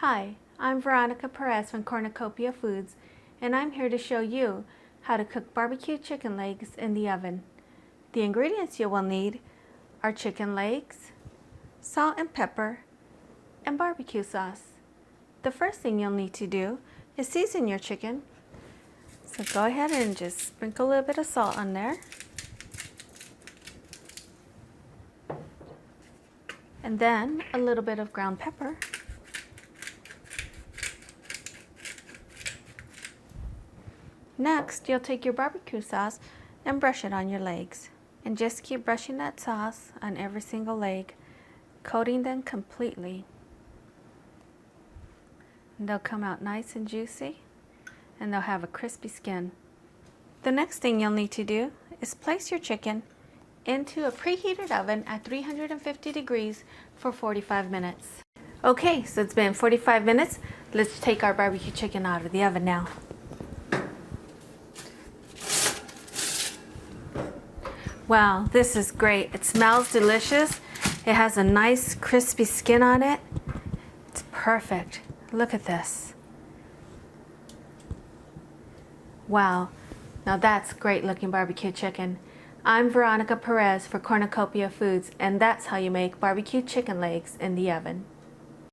Hi, I'm Veronica Perez from Cornucopia Foods, and I'm here to show you how to cook barbecue chicken legs in the oven. The ingredients you will need are chicken legs, salt and pepper, and barbecue sauce. The first thing you'll need to do is season your chicken. So go ahead and just sprinkle a little bit of salt on there. And then a little bit of ground pepper. Next, you'll take your barbecue sauce and brush it on your legs. And just keep brushing that sauce on every single leg, coating them completely. And they'll come out nice and juicy, and they'll have a crispy skin. The next thing you'll need to do is place your chicken into a preheated oven at 350 degrees for 45 minutes. Okay, so it's been 45 minutes. Let's take our barbecue chicken out of the oven now. Wow, this is great. It smells delicious. It has a nice crispy skin on it. It's perfect. Look at this. Wow, now that's great looking barbecue chicken. I'm Veronica Perez for Cornucopia Foods, and that's how you make barbecue chicken legs in the oven.